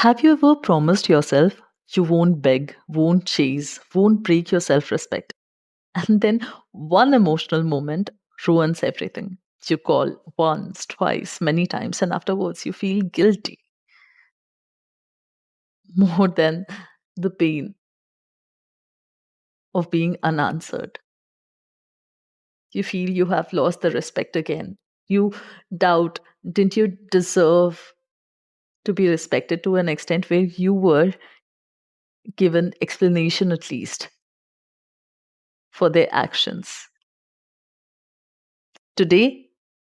Have you ever promised yourself you won't beg, won't chase, won't break your self respect? And then one emotional moment ruins everything. You call once, twice, many times, and afterwards you feel guilty more than the pain of being unanswered. You feel you have lost the respect again. You doubt, didn't you deserve to be respected to an extent where you were given explanation at least for their actions? Today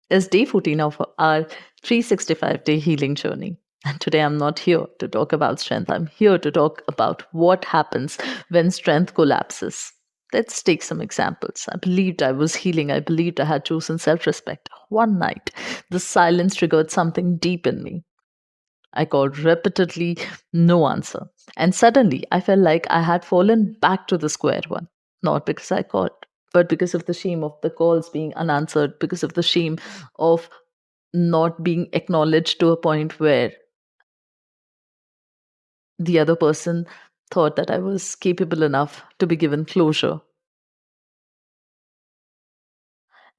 is day 14 of our 365-day healing journey. And today I'm not here to talk about strength. I'm here to talk about what happens when strength collapses. Let's take some examples. I believed I was healing. I believed I had chosen self respect. One night, the silence triggered something deep in me. I called repeatedly, no answer. And suddenly, I felt like I had fallen back to the square one. Not because I called, but because of the shame of the calls being unanswered, because of the shame of not being acknowledged to a point where the other person thought that I was capable enough to be given closure.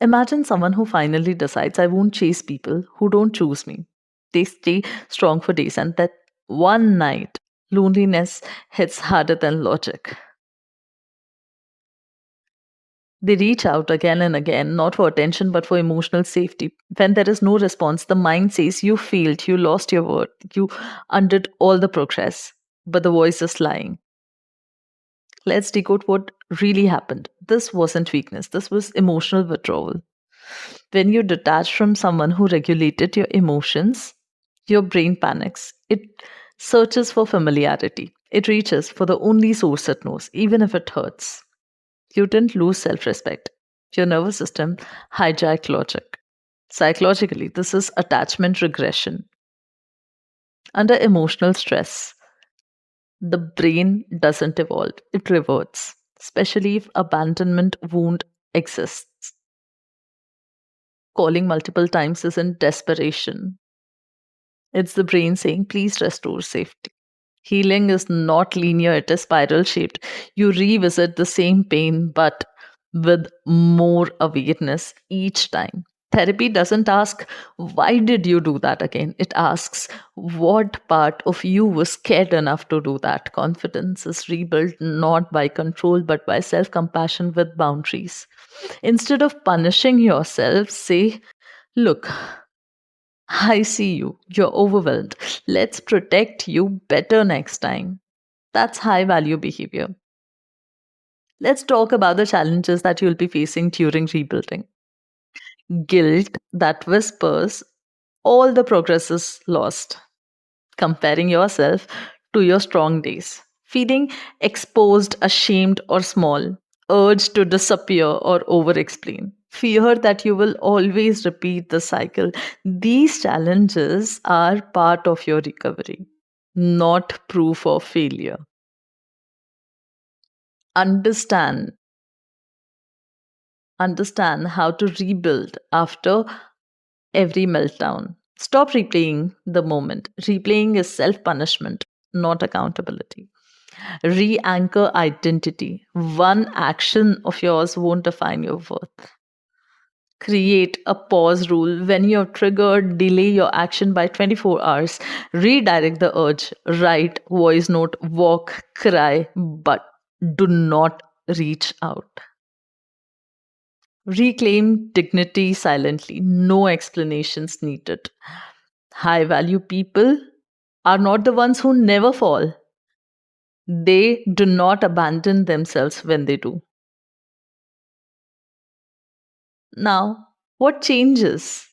Imagine someone who finally decides I won't chase people who don't choose me. They stay strong for days, and that one night, loneliness hits harder than logic. They reach out again and again, not for attention, but for emotional safety. When there is no response, the mind says you failed, you lost your worth, you undid all the progress, but the voice is lying. Let's decode what really happened. This wasn't weakness, this was emotional withdrawal. When you detach from someone who regulated your emotions, your brain panics. It searches for familiarity. It reaches for the only source it knows, even if it hurts. You didn't lose self respect. Your nervous system hijacked logic. Psychologically, this is attachment regression. Under emotional stress, the brain doesn't evolve, it reverts, especially if abandonment wound exists. Calling multiple times isn't desperation, it's the brain saying, please restore safety. Healing is not linear, it is spiral shaped. You revisit the same pain, but with more awareness each time. Therapy doesn't ask, why did you do that again? It asks, what part of you was scared enough to do that? Confidence is rebuilt not by control, but by self compassion with boundaries. Instead of punishing yourself, say, look, I see you. You're overwhelmed. Let's protect you better next time. That's high value behavior. Let's talk about the challenges that you'll be facing during rebuilding. Guilt that whispers all the progress is lost. Comparing yourself to your strong days. Feeling exposed, ashamed, or small. Urge to disappear or over explain. Fear that you will always repeat the cycle. These challenges are part of your recovery, not proof of failure. Understand understand how to rebuild after every meltdown. Stop replaying the moment. Replaying is self punishment, not accountability. Re anchor identity. One action of yours won't define your worth. Create a pause rule. When you're triggered, delay your action by 24 hours. Redirect the urge. Write, voice note, walk, cry, but do not reach out. Reclaim dignity silently. No explanations needed. High value people are not the ones who never fall. They do not abandon themselves when they do. Now, what changes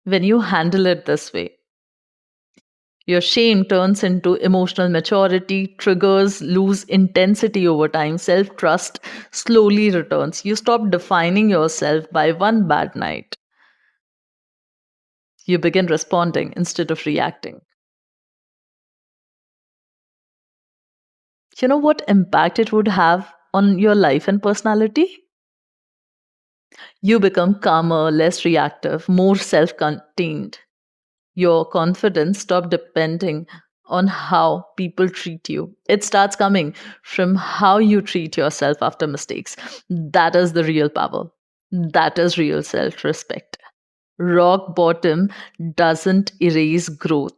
when you handle it this way? Your shame turns into emotional maturity, triggers lose intensity over time, self trust slowly returns. You stop defining yourself by one bad night. You begin responding instead of reacting. You know what impact it would have on your life and personality? You become calmer, less reactive, more self contained. Your confidence stop depending on how people treat you. It starts coming from how you treat yourself after mistakes. That is the real power. That is real self respect. Rock bottom doesn't erase growth,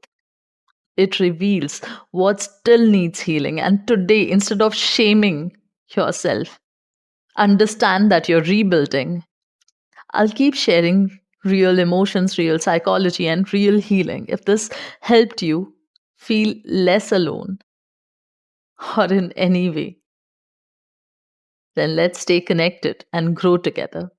it reveals what still needs healing. And today, instead of shaming yourself, understand that you're rebuilding. I'll keep sharing real emotions, real psychology, and real healing. If this helped you feel less alone or in any way, then let's stay connected and grow together.